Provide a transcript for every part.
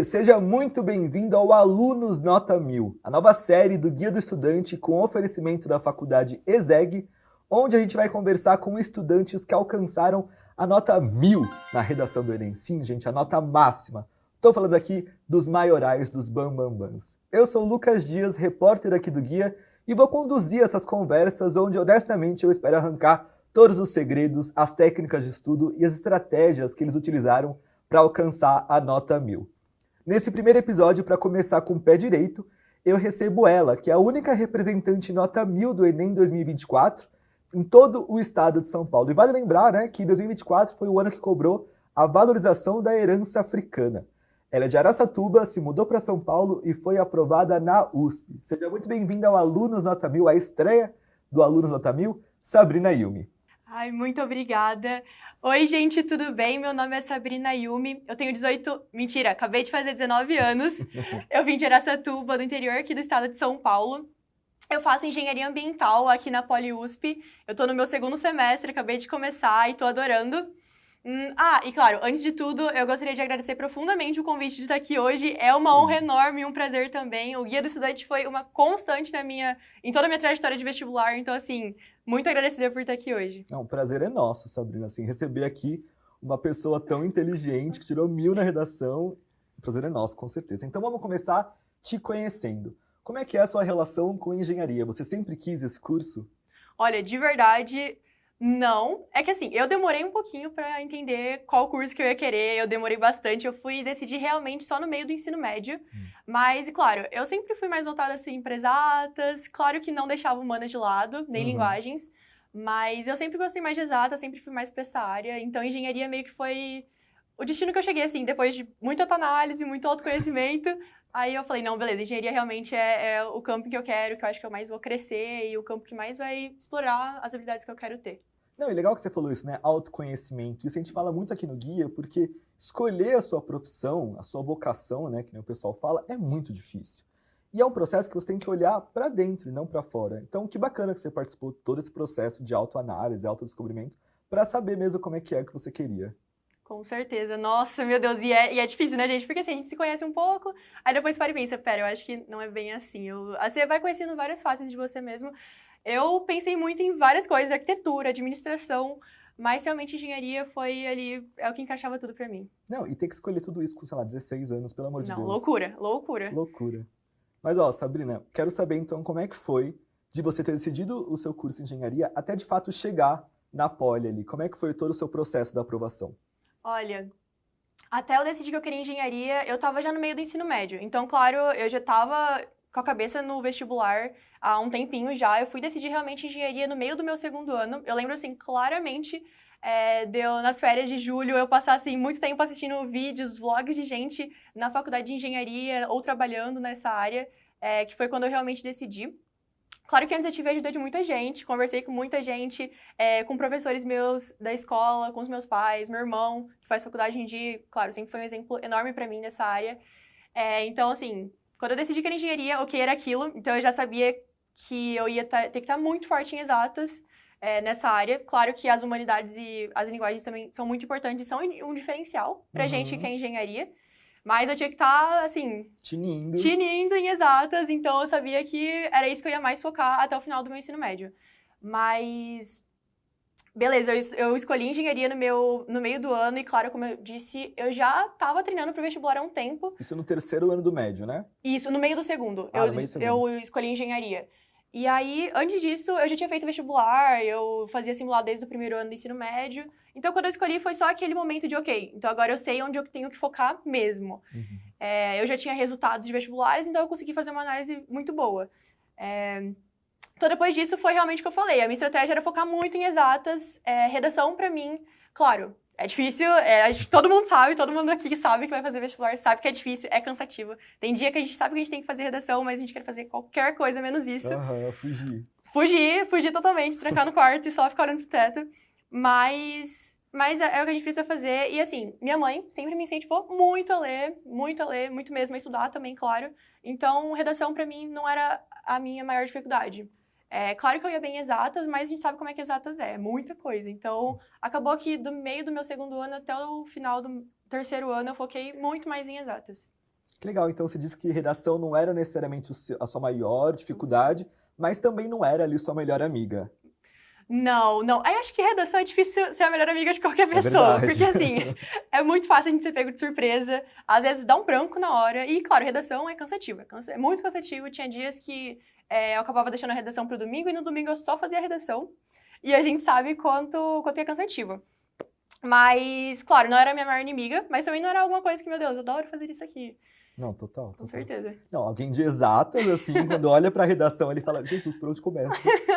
seja muito bem-vindo ao Alunos Nota 1000, a nova série do Guia do Estudante com oferecimento da Faculdade ESEG, onde a gente vai conversar com estudantes que alcançaram a nota 1000 na redação do Enem. Sim, gente, a nota máxima. Estou falando aqui dos maiorais, dos bambambãs. Eu sou o Lucas Dias, repórter aqui do Guia, e vou conduzir essas conversas onde, honestamente, eu espero arrancar todos os segredos, as técnicas de estudo e as estratégias que eles utilizaram para alcançar a nota 1000. Nesse primeiro episódio, para começar com o pé direito, eu recebo ela, que é a única representante nota 1000 do Enem 2024 em todo o estado de São Paulo. E vale lembrar, né, que 2024 foi o ano que cobrou a valorização da herança africana. Ela é de Araçatuba, se mudou para São Paulo e foi aprovada na USP. Seja muito bem-vinda ao Alunos Nota 1000, a estreia do Alunos Nota 1000, Sabrina Yumi. Ai, muito obrigada. Oi, gente, tudo bem? Meu nome é Sabrina Yumi, eu tenho 18... Mentira, acabei de fazer 19 anos. Eu vim de Araçatuba, do interior aqui do estado de São Paulo. Eu faço engenharia ambiental aqui na Poli-USP. Eu tô no meu segundo semestre, acabei de começar e tô adorando. E claro, antes de tudo, eu gostaria de agradecer profundamente o convite de estar aqui hoje. É uma honra enorme e um prazer também. O Guia do Estudante foi uma constante em toda a minha trajetória de vestibular. Então, assim, muito agradecida por estar aqui hoje. O prazer é nosso, Sabrina. Assim, receber aqui uma pessoa tão inteligente que tirou 1000 na redação. O prazer é nosso, com certeza. Então, vamos começar te conhecendo. Como é que é a sua relação com engenharia? Você sempre quis esse curso? Olha, de verdade... Não, é que assim, eu demorei um pouquinho para entender qual curso que eu ia querer, eu demorei bastante, eu fui decidir realmente só no meio do ensino médio, mas, claro, eu sempre fui mais voltada assim para exatas, claro que não deixava humanas de lado, nem linguagens, mas eu sempre gostei mais de exatas, sempre fui mais para essa área, então engenharia meio que foi o destino que eu cheguei, assim, depois de muita análise, muito autoconhecimento, aí eu falei, não, beleza, engenharia realmente é o campo que eu quero, que eu acho que eu mais vou crescer e o campo que mais vai explorar as habilidades que eu quero ter. Não, é legal que você falou isso, né? Autoconhecimento. Isso a gente fala muito aqui no Guia, porque escolher a sua profissão, a sua vocação, né, que nem o pessoal fala, é muito difícil. E é um processo que você tem que olhar para dentro e não para fora. Então, que bacana que você participou de todo esse processo de autoanálise, autodescobrimento, para saber mesmo como é que você queria. Com certeza. Nossa, meu Deus. E é difícil, né, gente? Porque assim, a gente se conhece um pouco, aí depois para e pensa, pera, eu acho que não é bem assim. Você vai conhecendo várias faces de você mesmo. Eu pensei muito em várias coisas, arquitetura, administração, mas realmente engenharia foi ali, é o que encaixava tudo pra mim. Não, e ter que escolher tudo isso com, sei lá, 16 anos, pelo amor de Deus. Loucura, loucura. Loucura. Mas, ó, Sabrina, quero saber então como é que foi de você ter decidido o seu curso de engenharia até de fato chegar na Poli ali. Como é que foi todo o seu processo da aprovação? Olha, até eu decidir que eu queria engenharia, eu tava já no meio do ensino médio. Então, claro, eu já tava com a cabeça no vestibular há um tempinho já. Eu fui decidir realmente engenharia no meio do meu segundo ano. Eu lembro, assim, claramente, nas férias de julho, eu passar, assim, muito tempo assistindo vídeos, vlogs de gente na faculdade de engenharia ou trabalhando nessa área, que foi quando eu realmente decidi. Claro que antes eu tive a ajuda de muita gente, conversei com muita gente, com professores meus da escola, com os meus pais, meu irmão, que faz faculdade hoje em dia, claro, sempre foi um exemplo enorme para mim nessa área. Então, assim, quando eu decidi que era engenharia, o que era aquilo, então eu já sabia que eu ia ter que estar muito forte em exatas nessa área. Claro que as humanidades e as linguagens também são muito importantes e são um diferencial pra gente que é engenharia. Mas eu tinha que estar, assim... Tinindo em exatas, então eu sabia que era isso que eu ia mais focar até o final do meu ensino médio. Mas... Beleza, eu escolhi engenharia no meio do ano e, claro, como eu disse, eu já estava treinando para o vestibular há um tempo. Isso no terceiro ano do médio, né? Isso, no meio do segundo. Eu escolhi engenharia. E aí, antes disso, eu já tinha feito vestibular, eu fazia simulado desde o primeiro ano do ensino médio. Então, quando eu escolhi, foi só aquele momento de, ok, então agora eu sei onde eu tenho que focar mesmo. Eu já tinha resultados de vestibulares, então eu consegui fazer uma análise muito boa. Então, depois disso, foi realmente o que eu falei. A minha estratégia era focar muito em exatas. Redação, pra mim, claro, é difícil. Todo mundo sabe, todo mundo aqui sabe que vai fazer vestibular, sabe que é difícil, é cansativo. Tem dia que a gente sabe que a gente tem que fazer redação, mas a gente quer fazer qualquer coisa menos isso. Fugir totalmente, trancar no quarto e só ficar olhando pro teto. Mas é o que a gente precisa fazer. E assim, minha mãe sempre me incentivou muito a ler, muito mesmo, a estudar também, claro. Então, redação pra mim não era a minha maior dificuldade. Claro que eu ia bem em exatas, mas a gente sabe como é que exatas é muita coisa. Então, acabou que do meio do meu segundo ano até o final do terceiro ano, eu foquei muito mais em exatas. Que legal, então você disse que redação não era necessariamente a sua maior dificuldade, mas também não era ali sua melhor amiga. Não, não. Aí acho que redação é difícil ser a melhor amiga de qualquer É pessoa. verdade. Porque, assim, é muito fácil a gente ser pego de surpresa. Às vezes dá um branco na hora. E, claro, redação é cansativa. É muito cansativo. Tinha dias que eu acabava deixando a redação pro domingo e no domingo eu só fazia a redação. E a gente sabe quanto é cansativo. Mas, claro, não era a minha maior inimiga, mas também não era alguma coisa que, meu Deus, eu adoro fazer isso aqui. Não, total. Com certeza. Não, alguém de exatas, assim, quando olha pra redação, ele fala, Jesus, por onde começa?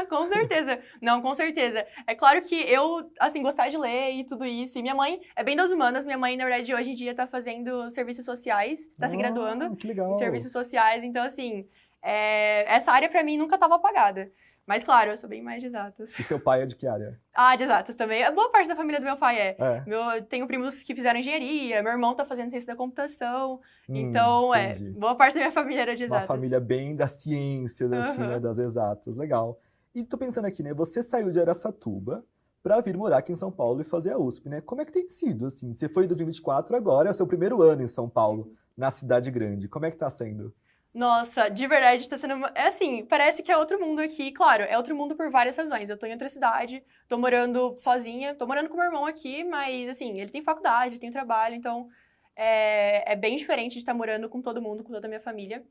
Com certeza. Não, com certeza. É claro que eu, assim, gostar de ler e tudo isso. E minha mãe é bem das humanas. Minha mãe, na verdade, hoje em dia tá fazendo serviços sociais, tá se graduando Que legal. em serviços sociais. Então, assim, essa área pra mim nunca tava apagada. Mas, claro, eu sou bem mais de exatas. E seu pai é de que área? Ah, de exatas também. A boa parte da família do meu pai é. É. Eu tenho primos que fizeram engenharia, meu irmão tá fazendo ciência da computação. Então, entendi. boa parte da minha família era de exatas. Uma família bem da ciência, assim, né, das exatas. Legal. E tô pensando aqui, né, você saiu de Araçatuba pra vir morar aqui em São Paulo e fazer a USP, né? Como é que tem sido, assim? Você foi em 2024, agora é o seu primeiro ano em São Paulo, na cidade grande. Como é que tá sendo? Nossa, de verdade, tá sendo... É assim, parece que é outro mundo aqui. Claro, é outro mundo por várias razões. Eu tô em outra cidade, tô morando sozinha, tô morando com meu irmão aqui, mas, assim, ele tem faculdade, tem trabalho, então é bem diferente de estar morando com todo mundo, com toda a minha família.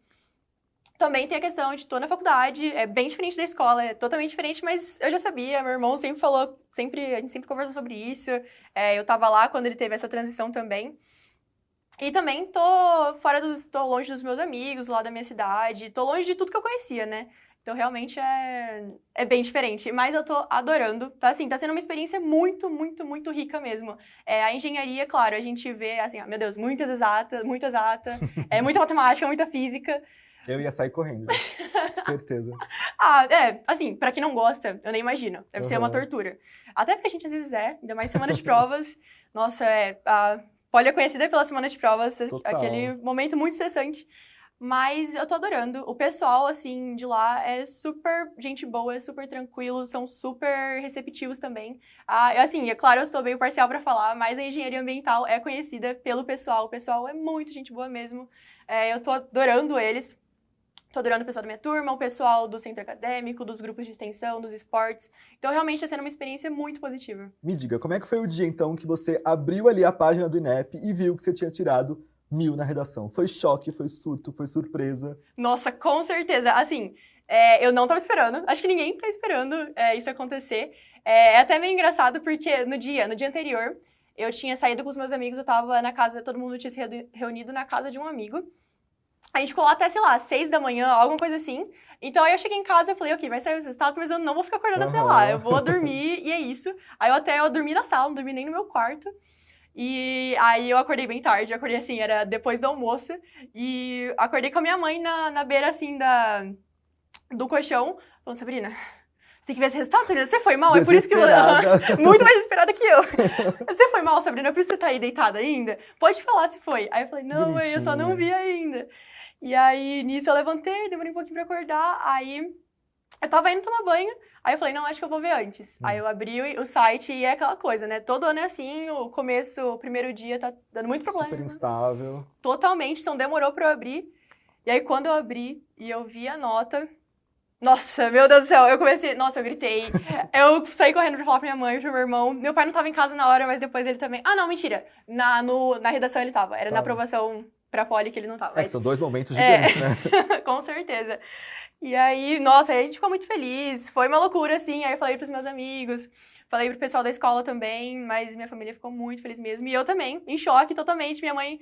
Também tem a questão de tô na faculdade, é bem diferente da escola, é totalmente diferente, mas eu já sabia, meu irmão sempre falou, a gente sempre conversou sobre isso, eu tava lá quando ele teve essa transição também. E também tô longe dos meus amigos lá da minha cidade, tô longe de tudo que eu conhecia, né? Então, realmente é bem diferente. Mas eu tô adorando. Tá, assim, tá sendo uma experiência muito, muito, muito rica mesmo. A engenharia, claro, a gente vê, assim, meu Deus, muita exata, muita matemática, muita física. Eu ia sair correndo, certeza. Assim, pra quem não gosta, eu nem imagino. Deve ser uma tortura. Até pra gente, às vezes, ainda mais semana de provas. Nossa, Poli é conhecida pela semana de provas, Total. aquele momento muito estressante. Mas eu tô adorando. O pessoal, assim, de lá é super gente boa, é super tranquilo, são super receptivos também. Assim, é claro, eu sou meio parcial pra falar, mas a engenharia ambiental é conhecida pelo pessoal. O pessoal é muito gente boa mesmo. Eu tô adorando eles. Tô adorando o pessoal da minha turma, o pessoal do centro acadêmico, dos grupos de extensão, dos esportes. Então, realmente, tá sendo uma experiência muito positiva. Me diga, como é que foi o dia, então, que você abriu ali a página do INEP e viu que você tinha tirado 1000 na redação? Foi choque, foi surto, foi surpresa? Nossa, com certeza. Assim, eu não tava esperando. Acho que ninguém tá esperando isso acontecer. É até meio engraçado, porque no dia anterior, eu tinha saído com os meus amigos, eu tava na casa, todo mundo tinha se reunido na casa de um amigo. A gente ficou lá até, sei lá, 6 da manhã, alguma coisa assim. Então, aí eu cheguei em casa e falei, ok, vai sair os resultados, mas eu não vou ficar acordada até lá. Eu vou dormir e é isso. Aí eu dormi na sala, não dormi nem no meu quarto. E aí eu acordei bem tarde, eu acordei assim, era depois do almoço. E acordei com a minha mãe na beira, assim, do colchão, falando, Sabrina, você tem que ver esse resultado, Sabrina, você foi mal? É por isso que muito mais desesperada que eu. Você foi mal, Sabrina, é por isso que você tá aí deitada ainda? Pode falar se foi. Aí eu falei, não, mãe, eu só não vi ainda. E aí, nisso, eu levantei, demorei um pouquinho pra acordar, aí eu tava indo tomar banho, aí eu falei, não, acho que eu vou ver antes. Aí eu abri o site e é aquela coisa, né? Todo ano é assim, o primeiro dia tá dando muito problema. Super instável. Totalmente, então demorou pra eu abrir. E aí, quando eu abri e eu vi a nota... Nossa, meu Deus do céu, eu gritei. Eu saí correndo pra falar pra minha mãe e pro meu irmão. Meu pai não tava em casa na hora, mas depois ele também... Ah, não, mentira. Na redação ele tava, era na aprovação... pra Poli que ele não tava. Mas... são 2 momentos gigantes, né? Com certeza. E aí, nossa, aí a gente ficou muito feliz. Foi uma loucura, assim. Aí eu falei pros meus amigos, falei pro pessoal da escola também, mas minha família ficou muito feliz mesmo. E eu também, em choque totalmente. Minha mãe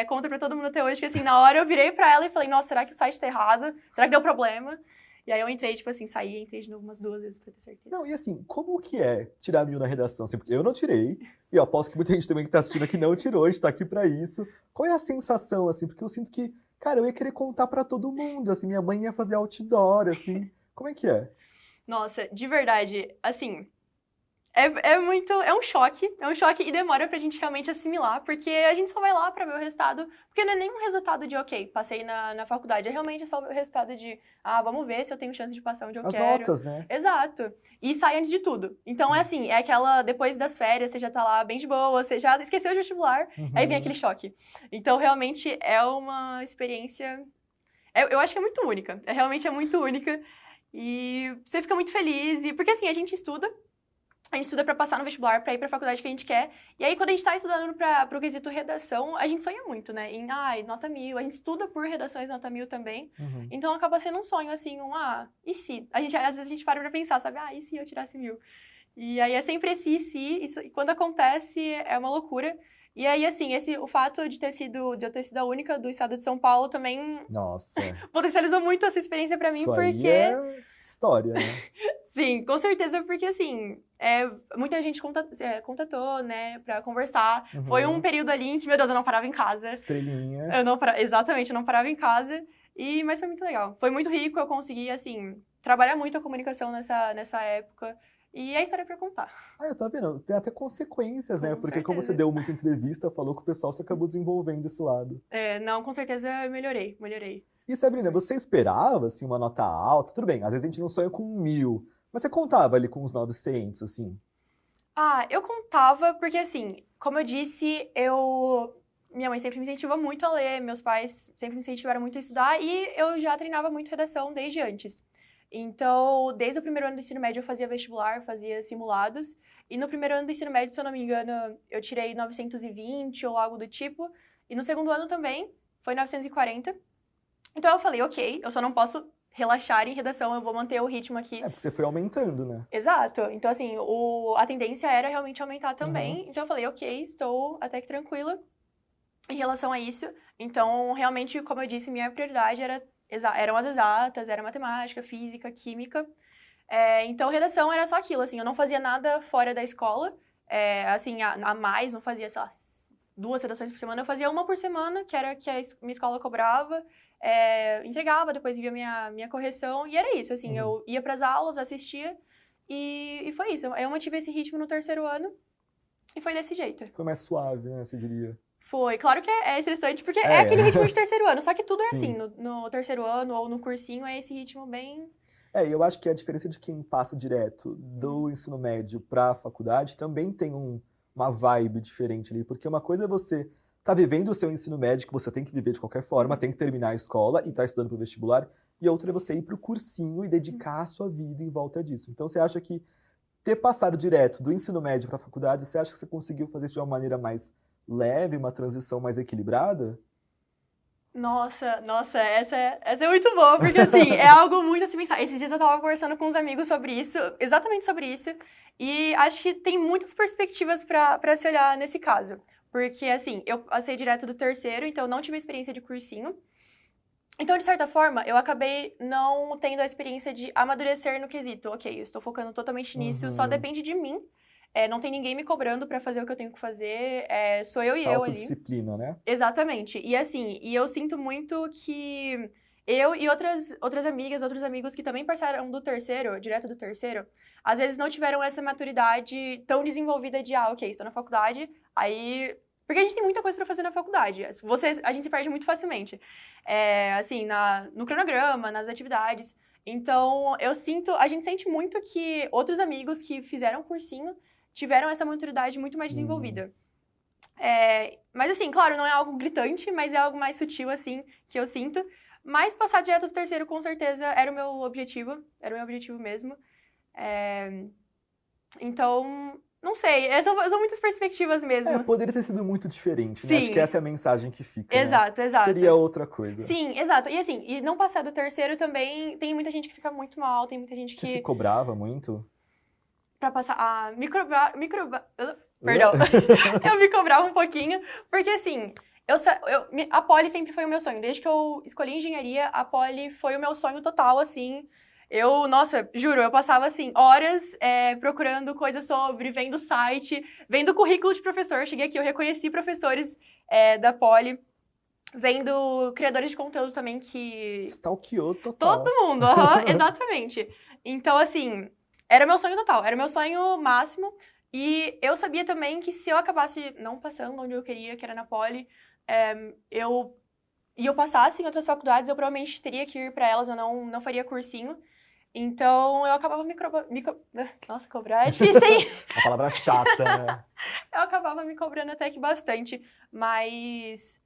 conta pra todo mundo até hoje que, assim, na hora eu virei pra ela e falei, nossa, será que o site tá errado? Será que deu problema? E aí eu entrei, tipo assim, entrei de novo umas 2 vezes pra ter certeza. Não, e assim, como que é tirar 1000 na redação? Assim, porque eu não tirei, e eu aposto que muita gente também que tá assistindo aqui não tirou, a gente tá aqui pra isso. Qual é a sensação, assim? Porque eu sinto que, cara, eu ia querer contar pra todo mundo, assim, minha mãe ia fazer outdoor, assim. Como é que é? Nossa, de verdade, assim, É um choque e demora pra gente realmente assimilar, porque a gente só vai lá pra ver o resultado, porque não é nem um resultado de, ok, passei na faculdade, é realmente só o resultado de, vamos ver se eu tenho chance de passar onde eu As quero. notas, né? Exato. E sai antes de tudo. Então, é assim, é aquela, depois das férias, você já tá lá bem de boa, você já esqueceu de vestibular, aí vem aquele choque. Então, realmente, é uma experiência, eu acho que é muito única, realmente é muito única, e você fica muito feliz, porque assim, a gente estuda pra passar no vestibular, pra ir pra faculdade que a gente quer. E aí, quando a gente tá estudando pro quesito redação, a gente sonha muito, né? Em, nota 1000. A gente estuda por redações nota 1000 também. Então, acaba sendo um sonho, assim, e se? Às vezes a gente para pra pensar, sabe? E se eu tirasse 1000? E aí, é sempre esse e se. E quando acontece, é uma loucura. E aí, assim, o fato de eu ter sido a única do estado de São Paulo também Nossa. potencializou muito essa experiência pra mim, Isso porque... aí é história, né? Sim, com certeza, porque assim, muita gente contatou, né, pra conversar. Foi um período ali em que, meu Deus, eu não parava em casa. Estrelinha. Exatamente, eu não parava em casa. Mas foi muito legal. Foi muito rico, eu consegui, assim, trabalhar muito a comunicação nessa época. E é história pra contar. Eu tô vendo. Tem até consequências, né? Com Porque como você certeza. deu muita entrevista, falou que o pessoal, você acabou desenvolvendo esse lado. Não, com certeza eu melhorei. E Sabrina, você esperava, assim, uma nota alta? Tudo bem, às vezes a gente não sonha com 1000, mas você contava ali com os 900, assim? Eu contava porque, assim, como eu disse, minha mãe sempre me incentivou muito a ler, meus pais sempre me incentivaram muito a estudar e eu já treinava muito redação desde antes. Então, desde o primeiro ano do ensino médio eu fazia vestibular, fazia simulados. E no primeiro ano do ensino médio, se eu não me engano, eu tirei 920 ou algo do tipo. E no segundo ano também, foi 940. Então eu falei, ok, eu só não posso relaxar em redação, eu vou manter o ritmo aqui. Porque você foi aumentando, né? Exato. Então, assim, a tendência era realmente aumentar também. Então, eu falei, ok, estou até que tranquila em relação a isso. Então, realmente, como eu disse, minha prioridade eram as exatas, era matemática, física, química. Então, redação era só aquilo, assim, eu não fazia nada fora da escola. Assim, a mais, não fazia, sei lá, 2 redações por semana. Eu fazia uma por semana, que era que a minha escola cobrava. Entregava, depois via minha correção, e era isso, assim, eu ia pras aulas, assistia, e foi isso. Eu mantive esse ritmo no terceiro ano, e foi desse jeito. Foi mais suave, né, você diria? Foi. Claro que é estressante, porque é aquele ritmo de terceiro ano, só que tudo é assim, no terceiro ano ou no cursinho, é esse ritmo bem... E eu acho que a diferença de quem passa direto do ensino médio pra faculdade também tem uma vibe diferente ali, porque uma coisa é você tá vivendo o seu ensino médio, que você tem que viver de qualquer forma, tem que terminar a escola e tá estudando pro vestibular, e outra é você ir pro cursinho e dedicar a sua vida em volta disso. Então você acha que ter passado direto do ensino médio pra faculdade, você acha que você conseguiu fazer isso de uma maneira mais leve, uma transição mais equilibrada? Nossa, essa é muito boa, porque assim, é algo muito assim pensar. Esses dias eu tava conversando com uns amigos sobre isso, exatamente sobre isso, e acho que tem muitas perspectivas pra se olhar nesse caso. Porque, assim, eu passei direto do terceiro, então eu não tive experiência de cursinho. Então, de certa forma, eu acabei não tendo a experiência de amadurecer no quesito. Ok, eu estou focando totalmente nisso, só depende de mim. Não tem ninguém me cobrando pra fazer o que eu tenho que fazer, sou eu e eu ali. Autodisciplina, né? Exatamente. E assim, eu sinto muito que eu e outras amigas, outros amigos que também passaram do terceiro, direto do terceiro, às vezes não tiveram essa maturidade tão desenvolvida de, ok, estou na faculdade, aí... Porque a gente tem muita coisa pra fazer na faculdade. A gente se perde muito facilmente. Assim, no cronograma, nas atividades. Então, a gente sente muito que outros amigos que fizeram cursinho tiveram essa maturidade muito mais desenvolvida. Mas assim, claro, não é algo gritante, mas é algo mais sutil, assim, que eu sinto. Mas passar direto do terceiro, com certeza, era o meu objetivo mesmo. Então, não sei, são muitas perspectivas mesmo. Poderia ter sido muito diferente, né? Sim. Acho que essa é a mensagem que fica, Exato, né? exato. Seria outra coisa. Sim, exato. E assim, e não passar do terceiro também, tem muita gente que fica muito mal, tem muita gente que... Você se cobrava muito? Pra passar... Perdão. Eu me cobrava um pouquinho, porque assim... A Poli sempre foi o meu sonho. Desde que eu escolhi engenharia, a Poli foi o meu sonho total, assim. Nossa, juro, eu passava, assim, horas procurando coisas sobre, vendo site, vendo currículo de professor. Eu cheguei aqui, eu reconheci professores da Poli, vendo criadores de conteúdo também que... Stalkeou total. Todo mundo, exatamente. Então, assim, Era meu sonho total, era meu sonho máximo. E eu sabia também que se eu acabasse não passando onde eu queria, que era na Poli, e eu passasse em outras faculdades, eu provavelmente teria que ir para elas, eu não faria cursinho. Então, eu acabava Nossa, cobrar é difícil, hein? Uma palavra chata, né? Eu acabava me cobrando até que bastante, mas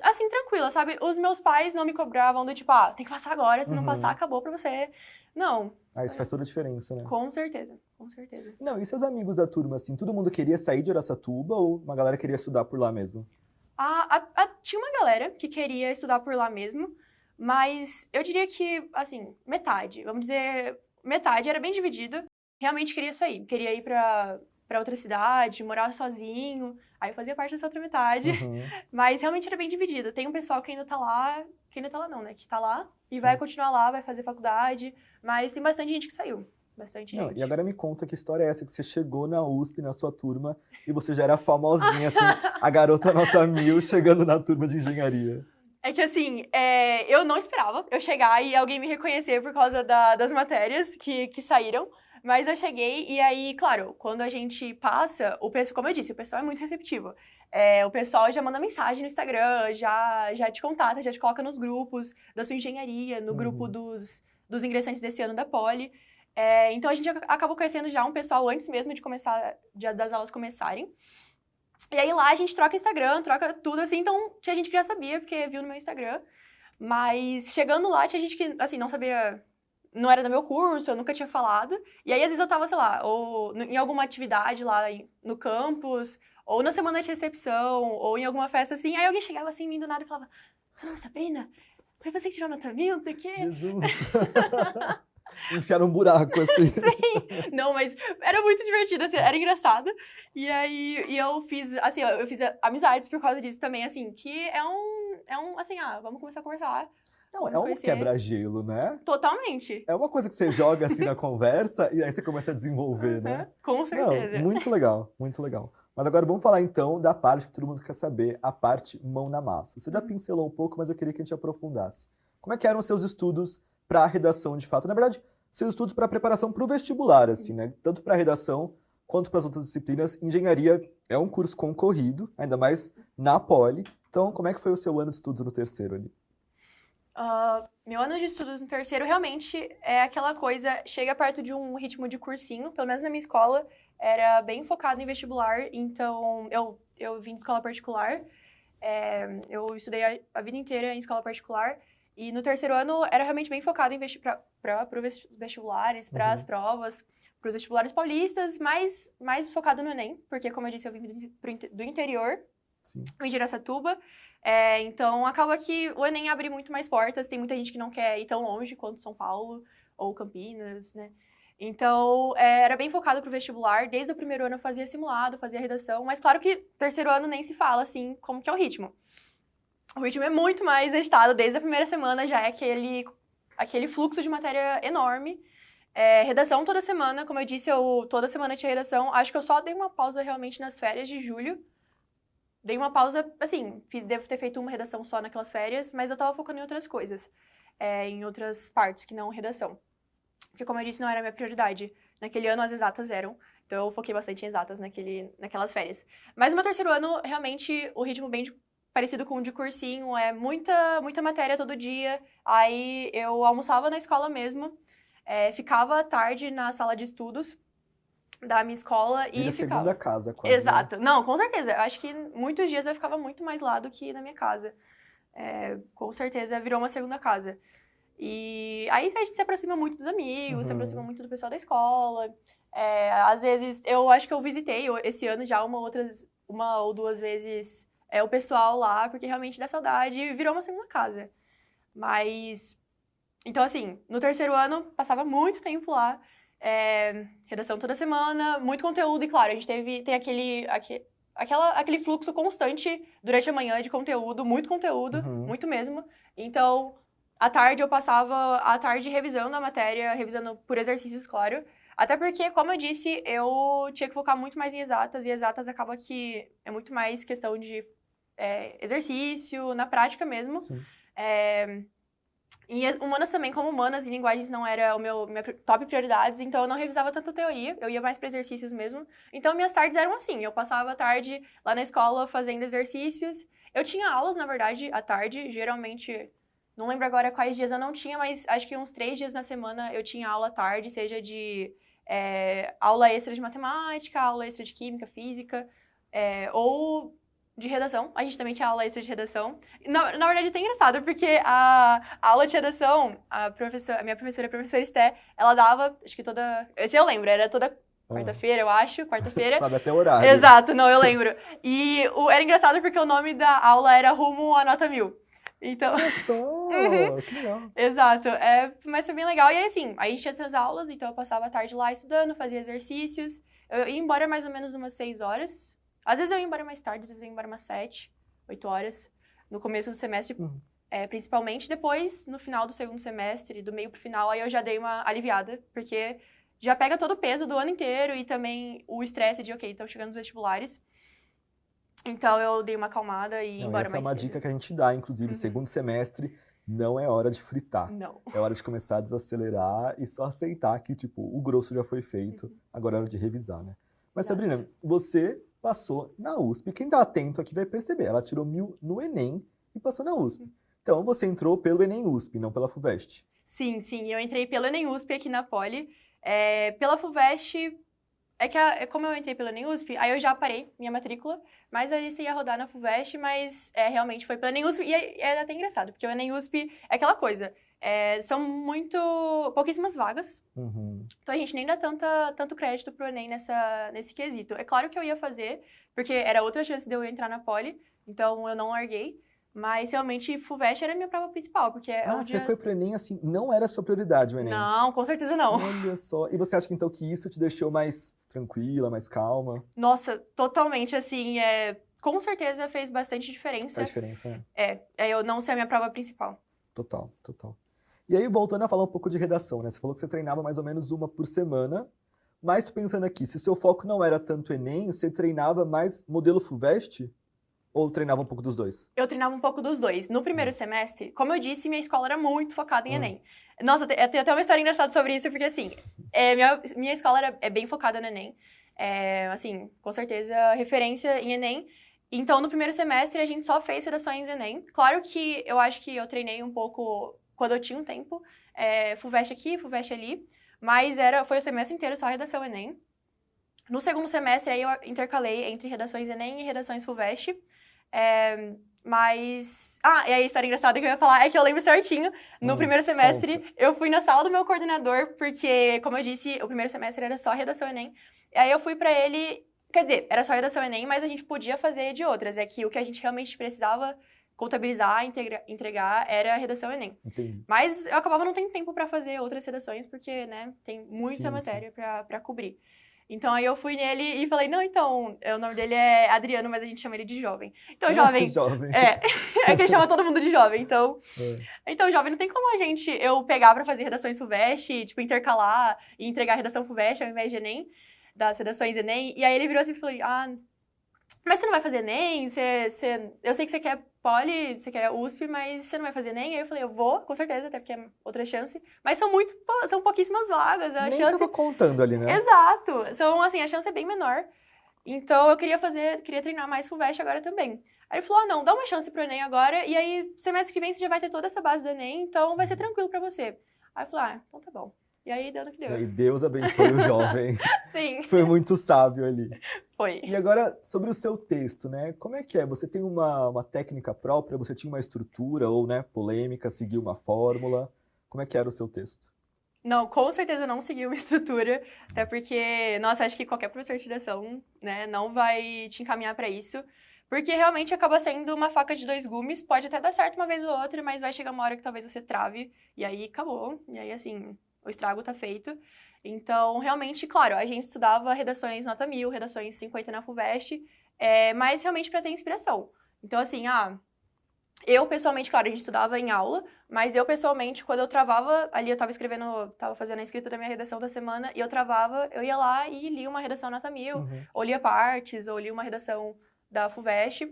assim, tranquila, sabe? Os meus pais não me cobravam do tipo, tem que passar agora, se não passar, acabou pra você. Não. Isso faz toda a diferença, né? Com certeza, com certeza. Não, e seus amigos da turma, assim, todo mundo queria sair de Araçatuba ou uma galera queria estudar por lá mesmo? Tinha uma galera que queria estudar por lá mesmo, mas eu diria que, assim, metade, vamos dizer, metade era bem dividida, realmente queria sair, queria ir pra outra cidade, morar sozinho, aí eu fazia parte dessa outra metade, mas realmente era bem dividida. Tem um pessoal que ainda tá lá não, né, que tá lá e vai continuar lá, vai fazer faculdade, mas tem bastante gente que saiu. Bastante gente. E agora me conta que história é essa que você chegou na USP, na sua turma, e você já era famosinha, assim, a garota nota 1000 chegando na turma de engenharia. É que assim, eu não esperava eu chegar e alguém me reconhecer por causa das matérias que saíram, mas eu cheguei e aí, claro, quando a gente passa, como eu disse, o pessoal é muito receptivo. O pessoal já manda mensagem no Instagram, já te contata, já te coloca nos grupos da sua engenharia, no grupo dos ingressantes desse ano da Poli. Então a gente acabou conhecendo já um pessoal antes mesmo de começar, das aulas começarem. E aí lá a gente troca Instagram, troca tudo assim, então tinha gente que já sabia, porque viu no meu Instagram. Mas chegando lá, tinha gente que, assim, não sabia, não era do meu curso, eu nunca tinha falado. E aí às vezes eu tava, sei lá, ou em alguma atividade lá no campus, ou na semana de recepção, ou em alguma festa assim, aí alguém chegava assim, me do nada e falava: "Você não é Sabrina? Foi você que tirou nota 1000, não sei o quê?" Jesus! Enfiaram um buraco, assim. Sim! Não, mas era muito divertido, assim, era engraçado. E aí, eu fiz, assim, eu fiz amizades por causa disso também, assim, que é um assim, vamos começar a conversar. Não, é um quebra-gelo, né? Totalmente. É uma coisa que você joga, assim, na conversa e aí você começa a desenvolver, né? Com certeza. Não, muito legal, muito legal. Mas agora vamos falar, então, da parte que todo mundo quer saber, a parte mão na massa. Você já pincelou um pouco, mas eu queria que a gente aprofundasse. Como é que eram os seus estudos para a redação, de fato? Na verdade, seus estudos para a preparação para o vestibular, assim, né? Tanto para a redação quanto para as outras disciplinas. Engenharia é um curso concorrido, ainda mais na Poli. Então, como é que foi o seu ano de estudos no terceiro ali? Meu ano de estudos no terceiro realmente é aquela coisa, chega perto de um ritmo de cursinho, pelo menos na minha escola, era bem focado em vestibular, então eu vim de escola particular, eu estudei a vida inteira em escola particular, e no terceiro ano era realmente bem focado em para os vestibulares, para as provas, para os vestibulares paulistas, mais focado no Enem, porque, como eu disse, eu vim do interior, vim de Araçatuba, então acaba que o Enem abre muito mais portas, tem muita gente que não quer ir tão longe quanto São Paulo ou Campinas, né? Então, era bem focado pro vestibular, desde o primeiro ano eu fazia simulado, fazia redação, mas claro que terceiro ano nem se fala, assim, como que é o ritmo. O ritmo é muito mais agitado, desde a primeira semana já é aquele fluxo de matéria enorme. Redação toda semana, como eu disse, toda semana tinha redação. Acho que eu só dei uma pausa realmente nas férias de julho. Dei uma pausa, assim, devo ter feito uma redação só naquelas férias, mas eu tava focando em outras coisas, em outras partes que não redação. Porque, como eu disse, não era a minha prioridade. Naquele ano, as exatas eram, então eu foquei bastante em exatas naquelas férias. Mas no meu terceiro ano, realmente, o ritmo bem parecido com o de cursinho, muita matéria todo dia. Aí eu almoçava na escola mesmo, ficava à tarde na sala de estudos da minha escola e ficava. Segunda casa, quase. Exato. Né? Não, com certeza. Eu acho que muitos dias eu ficava muito mais lá do que na minha casa. Com certeza virou uma segunda casa. E aí a gente se aproxima muito dos amigos, se aproxima muito do pessoal da escola. Às vezes, eu acho que eu visitei esse ano já uma ou duas vezes o pessoal lá, porque realmente dá saudade e virou uma segunda casa. Mas, então assim, no terceiro ano, passava muito tempo lá. Redação toda semana, muito conteúdo, e claro, a gente tem aquele fluxo constante durante a manhã de conteúdo, muito mesmo. Então, à tarde eu passava a tarde revisando a matéria, revisando por exercícios, claro. Até porque, como eu disse, eu tinha que focar muito mais em exatas, e exatas acaba que é muito mais questão de exercício, na prática mesmo. E humanas também, como humanas e linguagens não era minha top prioridades, então eu não revisava tanto teoria, eu ia mais para exercícios mesmo. Então minhas tardes eram assim, eu passava a tarde lá na escola fazendo exercícios. Eu tinha aulas, na verdade, à tarde, geralmente, não lembro agora quais dias eu não tinha, mas acho que uns 3 dias na semana eu tinha aula à tarde, seja de aula extra de matemática, aula extra de química, física, ou de redação. A gente também tinha aula extra de redação. Na verdade, é até engraçado, porque a aula de redação, a minha professora, a professora Esté, ela dava, acho que toda... Esse eu lembro, era toda quarta-feira, eu acho, quarta-feira. Sabe até o horário. Exato, não, eu lembro. E era engraçado porque o nome da aula era Rumo à Nota 1000. Então... Olha só, que legal. Exato, mas foi bem legal. E aí, assim, a gente tinha essas aulas, então eu passava a tarde lá estudando, fazia exercícios. Eu ia embora mais ou menos umas 6 horas. Às vezes eu ia embora mais tarde, às vezes eu ia embora umas 7, 8 horas. No começo do semestre, principalmente. Depois, no final do segundo semestre, do meio pro final, aí eu já dei uma aliviada, porque já pega todo o peso do ano inteiro e também o estresse de, ok, estão chegando os vestibulares. Então eu dei uma acalmada e ia embora mais Essa é uma cedo. dica que a gente dá, inclusive, segundo semestre, não é hora de fritar. Não. É hora de começar a desacelerar e só aceitar que, tipo, o grosso já foi feito, agora é hora de revisar, né? Mas, Exato. Sabrina, você passou na USP. Quem tá atento aqui vai perceber, ela tirou 1000 no Enem e passou na USP. Então, você entrou pelo Enem USP, não pela FUVEST. Sim, eu entrei pelo Enem USP aqui na Poli. Pela FUVEST, como eu entrei pelo Enem USP, aí eu já parei minha matrícula, mas a lista ia rodar na FUVEST, mas realmente foi pelo Enem USP, e é até engraçado, porque o Enem USP é aquela coisa, são pouquíssimas vagas, então a gente nem dá tanto crédito pro Enem nesse quesito. É claro que eu ia fazer, porque era outra chance de eu entrar na Poli, então eu não larguei, mas realmente FUVEST era a minha prova principal, porque Você foi pro Enem assim, não era a sua prioridade o Enem? Não, com certeza não. Olha só. E você acha que então que isso te deixou mais tranquila, mais calma? Nossa, totalmente, assim, com certeza fez bastante diferença. Faz diferença, né? Eu não ser a minha prova principal. Total. E aí, voltando a falar um pouco de redação, né? Você falou que você treinava mais ou menos uma por semana, mas tô pensando aqui, se seu foco não era tanto Enem, você treinava mais modelo FUVEST? Ou treinava um pouco dos dois? Eu treinava um pouco dos dois. No primeiro semestre, como eu disse, minha escola era muito focada em Enem. Nossa, tem até uma história engraçada sobre isso, porque assim, minha escola é bem focada no Enem. Assim, com certeza, referência em Enem. Então, no primeiro semestre, a gente só fez redações Enem. Claro que eu acho que eu treinei um pouco quando eu tinha um tempo. FUVEST aqui, FUVEST ali. Mas foi o semestre inteiro só redação Enem. No segundo semestre, aí eu intercalei entre redações Enem e redações FUVEST. Mas... e aí a história engraçada que eu ia falar é que eu lembro certinho. No primeiro semestre, eu fui na sala do meu coordenador, porque, como eu disse, o primeiro semestre era só redação Enem. E aí eu fui pra ele... Quer dizer, era só redação Enem, mas a gente podia fazer de outras. É que o que a gente realmente precisava contabilizar, entregar, era a redação Enem. Entendi. Mas eu acabava não tendo tempo pra fazer outras redações, porque, né, tem muita matéria pra cobrir. Então, aí eu fui nele e falei, não, então, o nome dele é Adriano, mas a gente chama ele de Jovem. Então, Jovem... Jovem. É que ele chama todo mundo de Jovem, então... Então, Jovem, não tem como eu pegar pra fazer redações FUVEST, tipo, intercalar e entregar a redação FUVEST ao invés de Enem, das redações Enem. E aí ele virou assim e falou, mas você não vai fazer Enem? Eu sei que você quer Poli, você quer USP, mas você não vai fazer Enem? Aí eu falei, eu vou, com certeza, até porque é outra chance. Mas são pouquíssimas vagas. A Nem chance... tava contando ali, né? Exato. Assim, a chance é bem menor. Então, eu queria treinar mais FUVEST agora também. Aí ele falou, não, dá uma chance pro Enem agora, e aí, semestre que vem, você já vai ter toda essa base do Enem, então vai ser tranquilo pra você. Aí eu falei, então tá bom. E aí, deu no que deu. E aí, Deus abençoe o jovem. Sim. Foi muito sábio ali. Foi. E agora, sobre o seu texto, né? Como é que é? Você tem uma técnica própria? Você tinha uma estrutura ou, né, polêmica, seguiu uma fórmula? Como é que era o seu texto? Não, com certeza não segui uma estrutura, até porque, nossa, acho que qualquer professor de redação, né, não vai te encaminhar pra isso, porque realmente acaba sendo uma faca de 2 gumes, pode até dar certo uma vez ou outra, mas vai chegar uma hora que talvez você trave, e aí acabou, e aí, assim, o estrago tá feito. Então, realmente, claro, a gente estudava redações nota 1000, redações 50 na FUVEST, mas realmente para ter inspiração. Então, assim, eu pessoalmente, claro, a gente estudava em aula, mas eu pessoalmente, quando eu travava, ali eu tava fazendo a escrita da minha redação da semana, e eu travava, eu ia lá e lia uma redação nota 1000, ou lia partes, ou lia uma redação da FUVEST,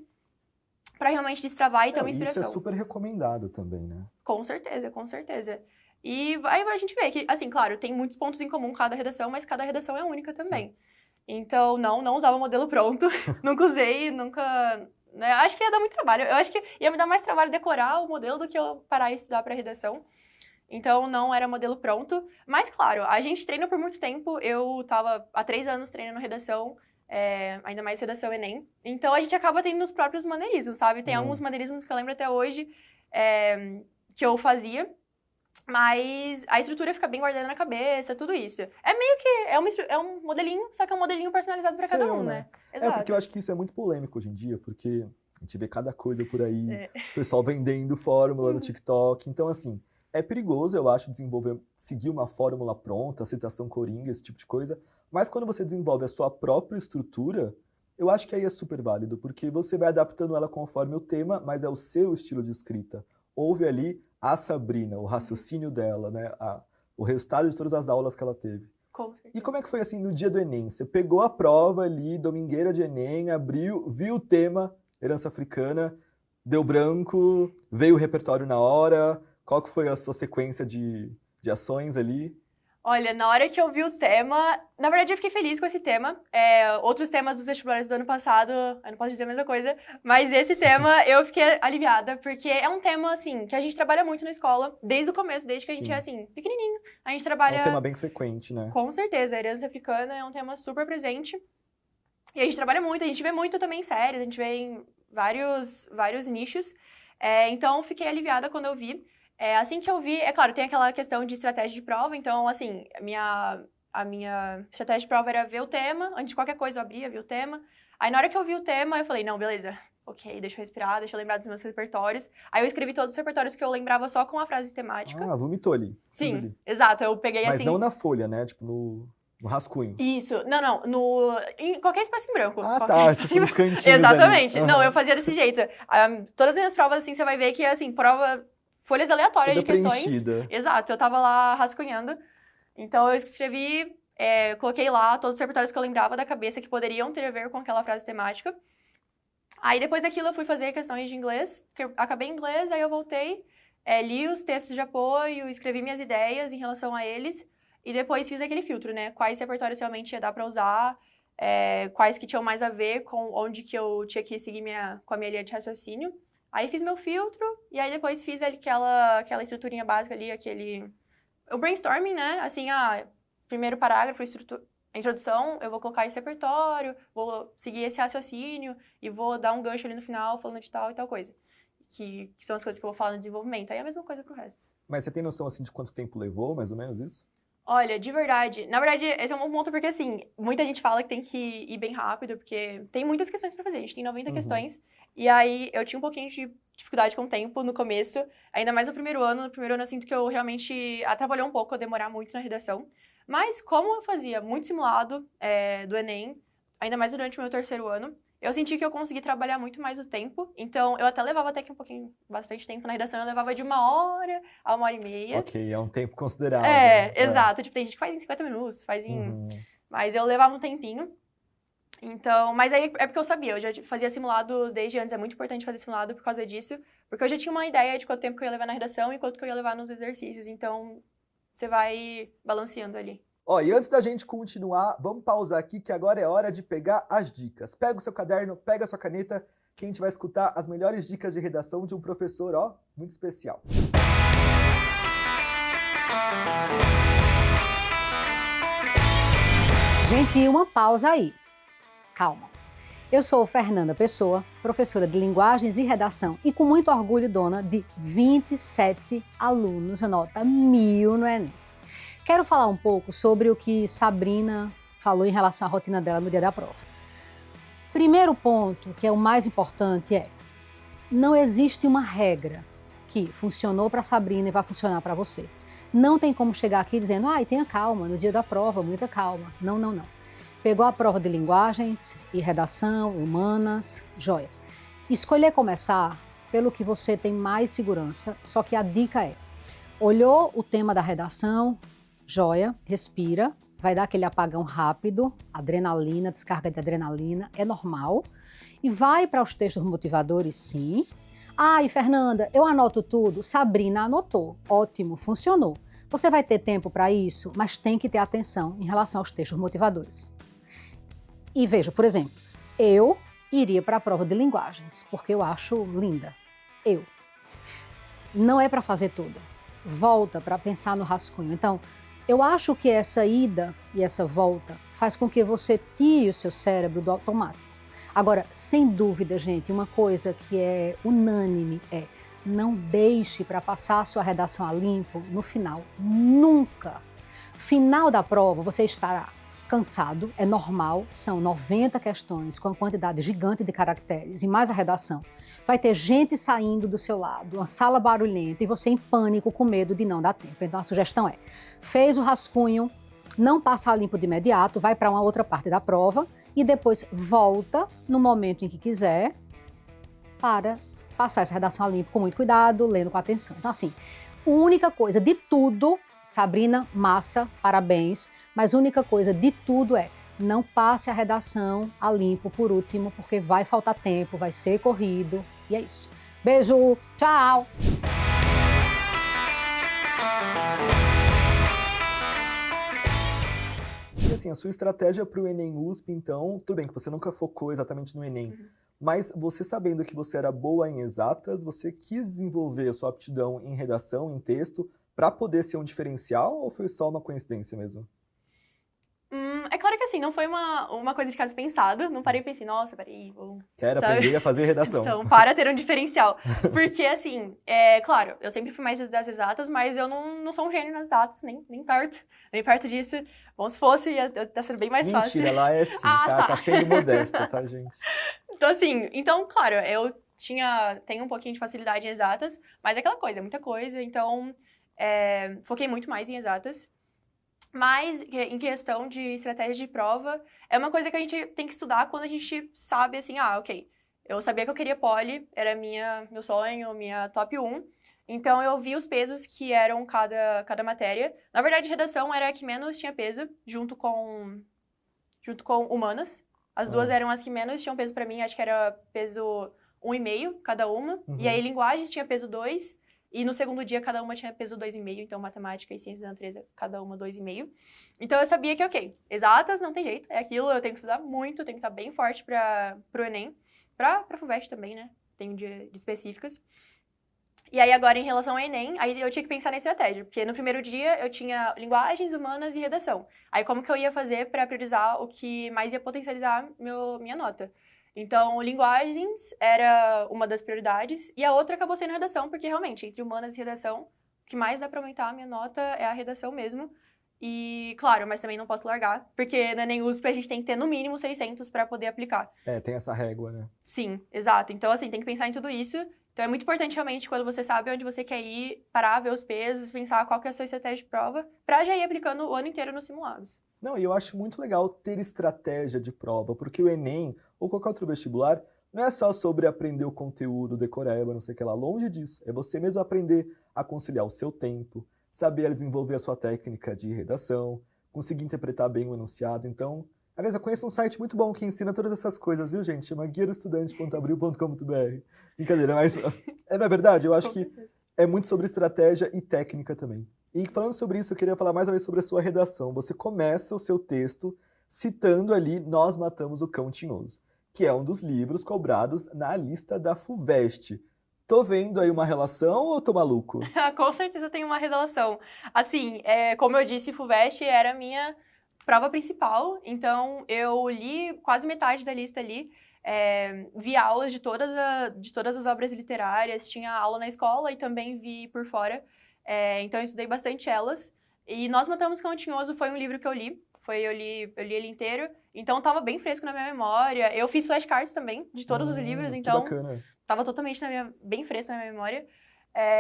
pra realmente destravar e ter Não, uma inspiração. isso é super recomendado também, né? Com certeza, com certeza. E aí a gente vê que, assim, claro, tem muitos pontos em comum cada redação, mas cada redação é única também. Sim. Então, não usava modelo pronto, nunca usei, nunca... Né? Acho que ia dar muito trabalho. Eu acho que ia me dar mais trabalho decorar o modelo do que eu parar e estudar para redação. Então, não era modelo pronto. Mas, claro, a gente treina por muito tempo. Eu tava há 3 anos treinando redação, ainda mais redação Enem. Então, a gente acaba tendo os próprios maneirismos, sabe? Tem alguns maneirismos que eu lembro até hoje que eu fazia. Mas a estrutura fica bem guardada na cabeça, tudo isso. É meio que... É um modelinho, só que é um modelinho personalizado para cada um, né? Exato. Porque eu acho que isso é muito polêmico hoje em dia, porque a gente vê cada coisa por aí, o pessoal vendendo fórmula no TikTok. Então, assim, é perigoso, eu acho, seguir uma fórmula pronta, citação coringa, esse tipo de coisa. Mas quando você desenvolve a sua própria estrutura, eu acho que aí é super válido, porque você vai adaptando ela conforme o tema, mas é o seu estilo de escrita. Houve ali a Sabrina, o raciocínio dela, né? O resultado de todas as aulas que ela teve. E como é que foi assim no dia do Enem? Você pegou a prova ali, domingueira de Enem, abriu, viu o tema, herança africana, deu branco, veio o repertório na hora. Qual que foi a sua sequência de ações ali? Olha, na hora que eu vi o tema... Na verdade, eu fiquei feliz com esse tema. Outros temas dos vestibulares do ano passado, eu não posso dizer a mesma coisa, mas esse tema eu fiquei aliviada, porque é um tema, assim, que a gente trabalha muito na escola, desde o começo, desde que a gente é, assim, pequenininho. A gente trabalha... É um tema bem frequente, né? Com certeza, a herança africana é um tema super presente. E a gente trabalha muito, a gente vê muito também em séries, a gente vê em vários nichos. Então, fiquei aliviada quando eu vi. Assim que eu vi, é claro, tem aquela questão de estratégia de prova, então, assim, a minha estratégia de prova era ver o tema, antes de qualquer coisa eu abria, via o tema. Aí, na hora que eu vi o tema, eu falei, não, beleza, ok, deixa eu respirar, deixa eu lembrar dos meus repertórios. Aí eu escrevi todos os repertórios que eu lembrava só com a frase temática. Ah, vomitou ali. Sim, ali. Exato, eu peguei Mas assim... Mas não na folha, né? Tipo, no rascunho. Isso, não, em qualquer espaço em branco. Ah, tá, tipo nos cantinhos. Exatamente, ali. Não, eu fazia desse jeito. Todas as minhas provas, assim, você vai ver que, assim, folhas aleatórias toda de questões. Preenchida. Exato, eu tava lá rascunhando. Então eu escrevi, coloquei lá todos os repertórios que eu lembrava da cabeça que poderiam ter a ver com aquela frase temática. Aí depois daquilo eu fui fazer questões de inglês, porque eu acabei em inglês, aí eu voltei, li os textos de apoio, escrevi minhas ideias em relação a eles, e depois fiz aquele filtro, né? Quais repertórios realmente ia dar pra usar, quais que tinham mais a ver com onde que eu tinha que seguir com a minha linha de raciocínio. Aí fiz meu filtro, e aí depois fiz aquela estruturinha básica ali, o brainstorming, né? Assim, primeiro parágrafo, introdução, eu vou colocar esse repertório, vou seguir esse raciocínio, e vou dar um gancho ali no final, falando de tal e tal coisa. Que são as coisas que eu vou falar no desenvolvimento. Aí é a mesma coisa pro resto. Mas você tem noção, assim, de quanto tempo levou, mais ou menos, isso? Olha, de verdade, na verdade, esse é um ponto porque, assim, muita gente fala que tem que ir bem rápido, porque tem muitas questões pra fazer, a gente tem 90 questões, e aí eu tinha um pouquinho de dificuldade com o tempo no começo, ainda mais no primeiro ano eu sinto que eu realmente atrapalhou um pouco a demorar muito na redação, mas como eu fazia muito simulado do Enem, ainda mais durante o meu 3º ano, eu senti que eu consegui trabalhar muito mais o tempo, então eu até levava até que bastante tempo na redação, eu levava de 1 hora a 1h30. Ok, é um tempo considerável. Exato, tipo, tem gente que faz em 50 minutos, faz em... Mas eu levava um tempinho, então... Mas aí é porque eu sabia, eu já fazia simulado desde antes, é muito importante fazer simulado por causa disso, porque eu já tinha uma ideia de quanto tempo que eu ia levar na redação e quanto que eu ia levar nos exercícios, então você vai balanceando ali. E antes da gente continuar, vamos pausar aqui que agora é hora de pegar as dicas. Pega o seu caderno, pega a sua caneta, que a gente vai escutar as melhores dicas de redação de um professor, muito especial. Gente, uma pausa aí. Calma. Eu sou Fernanda Pessoa, professora de Linguagens e Redação e com muito orgulho dona de 27 alunos, nota 1000 no Enem. Quero falar um pouco sobre o que Sabrina falou em relação à rotina dela no dia da prova. Primeiro ponto, que é o mais importante, não existe uma regra que funcionou para Sabrina e vai funcionar para você. Não tem como chegar aqui dizendo, tenha calma, no dia da prova, muita calma. Não. Pegou a prova de linguagens e redação, humanas, joia. Escolher começar pelo que você tem mais segurança, só que a dica olhou o tema da redação, joia, respira, vai dar aquele apagão rápido, adrenalina, descarga de adrenalina, é normal. E vai para os textos motivadores, sim. Ai, Fernanda, eu anoto tudo. Sabrina anotou. Ótimo, funcionou. Você vai ter tempo para isso, mas tem que ter atenção em relação aos textos motivadores. E veja, por exemplo, eu iria para a prova de linguagens, porque eu acho linda. Eu. Não é para fazer tudo. Volta para pensar no rascunho. Então, eu acho que essa ida e essa volta faz com que você tire o seu cérebro do automático. Agora, sem dúvida, gente, uma coisa que é unânime é: não deixe para passar a sua redação a limpo no final. Nunca. Final da prova, você estará cansado, é normal, são 90 questões com uma quantidade gigante de caracteres e mais a redação. Vai ter gente saindo do seu lado, uma sala barulhenta e você em pânico, com medo de não dar tempo. Então a sugestão é: fez o rascunho, não passa a limpo de imediato, vai para uma outra parte da prova e depois volta no momento em que quiser para passar essa redação a limpo com muito cuidado, lendo com atenção. Então assim, única coisa de tudo, Sabrina, massa, parabéns, mas a única coisa de tudo é: não passe a redação a limpo por último, porque vai faltar tempo, vai ser corrido, e é isso. Beijo, tchau! E assim, a sua estratégia para o Enem USP, então, tudo bem que você nunca focou exatamente no Enem, mas você sabendo que você era boa em exatas, você quis desenvolver a sua aptidão em redação, em texto, para poder ser um diferencial, ou foi só uma coincidência mesmo? É claro que assim, não foi uma coisa de caso pensado. Não parei e pensei, nossa, peraí, vou... Quero aprender a fazer redação. Para ter um diferencial. Porque assim, claro, eu sempre fui mais das exatas, mas eu não sou um gênio nas exatas, nem perto disso. Bom, se fosse, tá sendo bem mais fácil. Mentira, ela é sim, tá sendo modesta, tá, gente? Então assim, claro, eu tenho um pouquinho de facilidade em exatas, mas é aquela coisa, é muita coisa, então foquei muito mais em exatas. Mas, em questão de estratégia de prova, é uma coisa que a gente tem que estudar quando a gente sabe, assim, ok, eu sabia que eu queria poli, era meu sonho, minha top 1, então eu vi os pesos que eram cada matéria. Na verdade, redação era a que menos tinha peso, junto com humanas. As duas eram as que menos tinham peso pra mim, acho que era peso 1,5 cada uma. E aí, linguagens tinha peso 2. E no segundo dia, cada uma tinha peso 2,5, então matemática e ciência da natureza, cada uma 2,5. Então eu sabia que, ok, exatas não tem jeito, é aquilo, eu tenho que estudar muito, tenho que estar bem forte pro Enem, pra FUVEST também, né, tenho de específicas. E aí agora, em relação ao Enem, aí eu tinha que pensar na estratégia, porque no primeiro dia eu tinha linguagens, humanas e redação. Aí como que eu ia fazer para priorizar o que mais ia potencializar minha nota? Então, linguagens era uma das prioridades, e a outra acabou sendo redação, porque realmente, entre humanas e redação, o que mais dá para aumentar a minha nota é a redação mesmo. E, claro, mas também não posso largar, porque na Enem USP a gente tem que ter no mínimo 600 para poder aplicar. Tem essa régua, né? Sim, exato. Então, assim, tem que pensar em tudo isso. Então, é muito importante, realmente, quando você sabe onde você quer ir, parar, ver os pesos, pensar qual que é a sua estratégia de prova, para já ir aplicando o ano inteiro nos simulados. Não, e eu acho muito legal ter estratégia de prova, porque o Enem, ou qualquer outro vestibular, não é só sobre aprender o conteúdo, decoreba, não sei o que lá, longe disso. É você mesmo aprender a conciliar o seu tempo, saber desenvolver a sua técnica de redação, conseguir interpretar bem o enunciado. Então, aliás, eu conheço um site muito bom que ensina todas essas coisas, viu, gente? Chama guiadoestudante.abril.com.br. Brincadeira, mas na verdade, eu acho que é muito sobre estratégia e técnica também. E falando sobre isso, eu queria falar mais uma vez sobre a sua redação. Você começa o seu texto citando ali Nós Matamos o Cão Tinhoso, que é um dos livros cobrados na lista da FUVEST. Tô vendo aí uma relação ou tô maluco? Com certeza tem uma relação. Assim, como eu disse, FUVEST era a minha prova principal, então eu li quase metade da lista ali, vi aulas de todas as obras literárias, tinha aula na escola e também vi por fora. Então eu estudei bastante elas. E Nós Matamos o Cão Tinhoso foi um livro que eu li. Eu li ele inteiro. Então estava bem fresco na minha memória. Eu fiz flashcards também de todos os livros, então estava totalmente bem fresco na minha memória.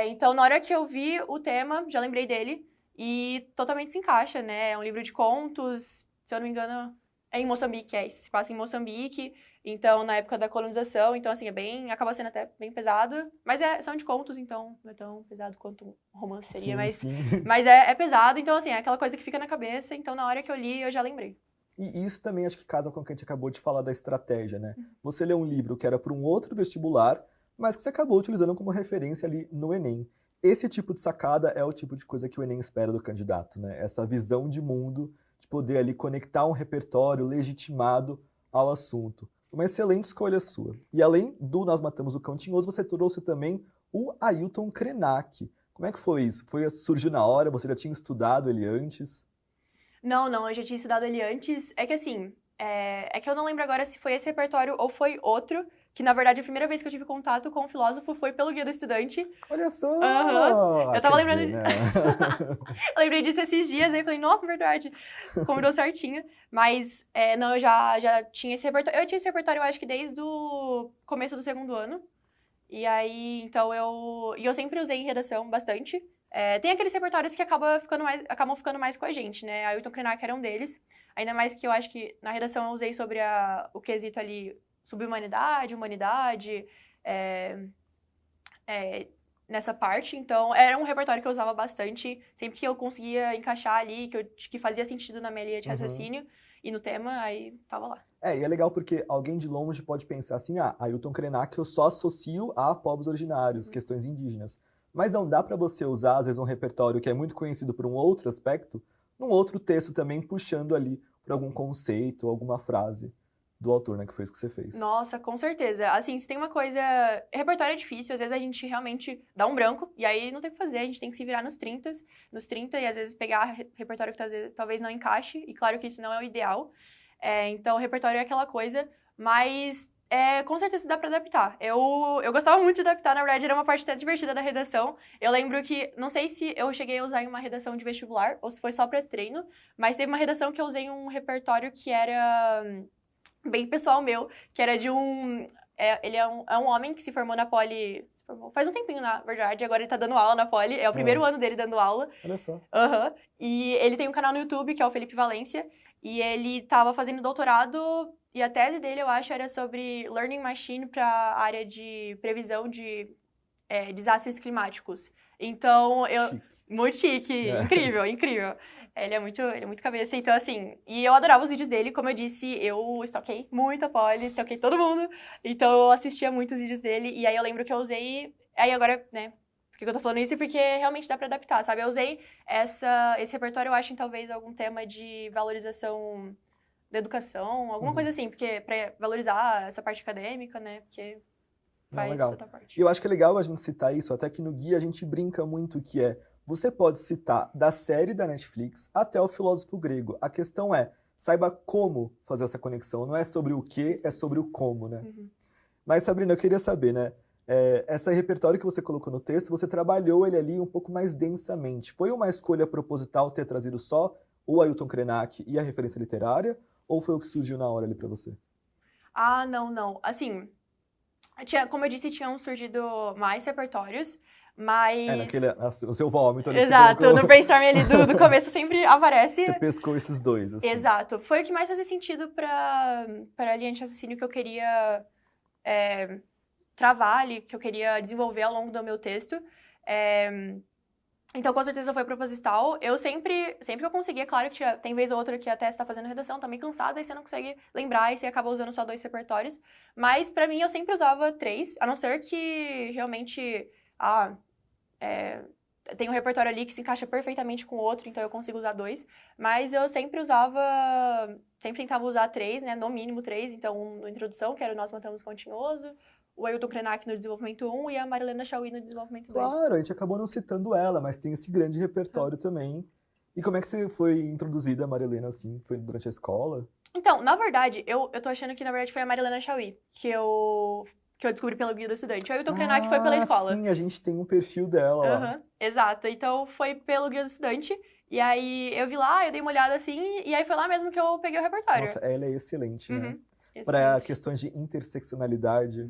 Então na hora que eu vi o tema, já lembrei dele. E totalmente se encaixa, né? É um livro de contos, se eu não me engano, é em Moçambique, isso. Se passa em Moçambique, então na época da colonização, então assim, acaba sendo até bem pesado, mas são de contos, então não é tão pesado quanto um romance seria, sim. mas é pesado, então assim, é aquela coisa que fica na cabeça, então na hora que eu li, eu já lembrei. E isso também acho que casa com o que a gente acabou de falar da estratégia, né? Você lê um livro que era para um outro vestibular, mas que você acabou utilizando como referência ali no Enem. Esse tipo de sacada é o tipo de coisa que o Enem espera do candidato, né? Essa visão de mundo, de poder ali conectar um repertório legitimado ao assunto. Uma excelente escolha sua. E além do Nós Matamos o Cão Tinhoso, você trouxe também o Ailton Krenak. Como é que foi isso? Surgiu na hora? Você já tinha estudado ele antes? Não, eu já tinha estudado ele antes. É que assim, é que eu não lembro agora se foi esse repertório ou foi outro, que na verdade a primeira vez que eu tive contato com o filósofo foi pelo Guia do Estudante. Olha só! Aham. Eu tava Quer lembrando dizer, né? Eu lembrei disso esses dias, aí falei, nossa, verdade, combinou certinho. Mas, não, eu já tinha esse repertório. Eu tinha esse repertório, eu acho que desde o começo do segundo ano. E aí, então, eu sempre usei em redação bastante. Tem aqueles repertórios que acabam ficando mais com a gente, né? Ailton Krenak era um deles. Ainda mais que eu acho que na redação eu usei sobre o quesito ali, subhumanidade, humanidade, nessa parte. Então, era um repertório que eu usava bastante. Sempre que eu conseguia encaixar ali, que fazia sentido na minha linha de raciocínio e no tema, aí tava lá. E é legal porque alguém de longe pode pensar assim, Ailton Krenak eu só associo a povos originários, questões indígenas. Mas não dá para você usar, às vezes, um repertório que é muito conhecido por um outro aspecto, num outro texto também, puxando ali por algum conceito, alguma frase do autor, né? Que foi isso que você fez. Nossa, com certeza. Assim, se tem uma coisa... Repertório é difícil, às vezes a gente realmente dá um branco, e aí não tem o que fazer, a gente tem que se virar nos 30, e às vezes pegar repertório que talvez não encaixe, e claro que isso não é o ideal. Então, o repertório é aquela coisa, mas com certeza dá pra adaptar. Eu gostava muito de adaptar, na verdade, era uma parte até divertida da redação. Eu lembro que, não sei se eu cheguei a usar em uma redação de vestibular, ou se foi só pra treino, mas teve uma redação que eu usei um repertório que era bem pessoal meu, que era de um... ele é um homem que se formou na Poli... faz um tempinho, na verdade, agora ele tá dando aula na Poli, é o primeiro ano dele dando aula. Olha só. E ele tem um canal no YouTube, que é o Felipe Valência, e ele tava fazendo doutorado, e a tese dele, eu acho, era sobre Learning Machine para a área de previsão de desastres climáticos. Então, Chique. muito chique, incrível, incrível. Ele é muito cabeça, então assim... E eu adorava os vídeos dele, como eu disse, eu stalkei muito a Poli, stalkei todo mundo. Então, eu assistia muitos vídeos dele, e aí eu lembro que eu usei... Aí agora, né... Por que eu tô falando isso? Porque realmente dá pra adaptar, sabe? Eu usei esse repertório, eu acho, em talvez algum tema de valorização da educação, alguma coisa assim, porque pra valorizar essa parte acadêmica, né? Porque faz toda a parte. E eu acho que é legal a gente citar isso, até que no guia a gente brinca muito que você pode citar da série da Netflix até o filósofo grego. A questão saiba como fazer essa conexão. Não é sobre o que, é sobre o como, né? Mas, Sabrina, eu queria saber, né? Esse repertório que você colocou no texto, você trabalhou ele ali um pouco mais densamente. Foi uma escolha proposital ter trazido só o Ailton Krenak e a referência literária? Ou foi o que surgiu na hora ali pra você? Não. Assim, como eu disse, tinham surgido mais repertórios, mas... o seu vômito ali. Exato, no brainstorm ali do começo sempre aparece... Você pescou esses dois, assim. Exato. Foi o que mais fazia sentido pra linha de raciocínio que eu queria travar ali, que eu queria desenvolver ao longo do meu texto. Então, com certeza foi proposital. Eu sempre que eu conseguia, claro que tem vez ou outra que até você tá fazendo redação, tá meio cansada, e você não consegue lembrar, e você acaba usando só 2 repertórios. Mas, pra mim, eu sempre usava 3, a não ser que realmente, tem um repertório ali que se encaixa perfeitamente com o outro, então eu consigo usar 2. Mas eu sempre tentava usar 3, né, no mínimo 3. Então, um no introdução, que era o Nós Matamos o Cão Tinhoso, o Ailton Krenak no desenvolvimento 1 e a Marilena Chauí no desenvolvimento 2. Claro, a gente acabou não citando ela, mas tem esse grande repertório também. E como é que você foi introduzida a Marilena, assim? Foi durante a escola? Então, na verdade, eu tô achando que, na verdade, foi a Marilena Chauí que eu descobri pelo Guia do Estudante. O Ailton Krenak foi pela escola. Sim, a gente tem um perfil dela lá. Exato. Então, foi pelo Guia do Estudante. E aí, eu vi lá, eu dei uma olhada assim, e aí foi lá mesmo que eu peguei o repertório. Nossa, ela é excelente, né? Para questões de interseccionalidade.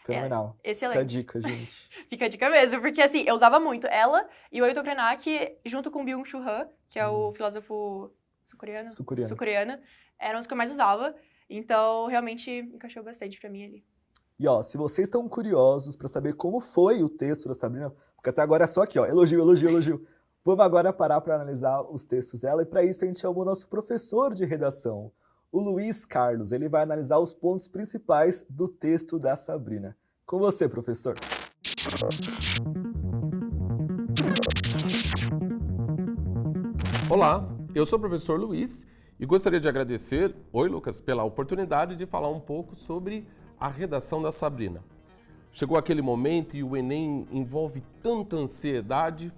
Fenomenal. Excelente. Fica a dica, gente. Fica a dica mesmo, porque assim, eu usava muito ela e o Ailton Krenak, junto com o Byung-Chul Han, que é o filósofo sul-coreano, eram os que eu mais usava. Então, realmente, encaixou bastante pra mim ali. E se vocês estão curiosos para saber como foi o texto da Sabrina, porque até agora é só aqui, elogio. Vamos agora parar para analisar os textos dela e para isso a gente chamou o nosso professor de redação, o Luiz Carlos. Ele vai analisar os pontos principais do texto da Sabrina. Com você, professor. Olá, eu sou o professor Luiz e gostaria de agradecer, oi Lucas, pela oportunidade de falar um pouco sobre a redação da Sabrina. Chegou aquele momento e o Enem envolve tanta ansiedade.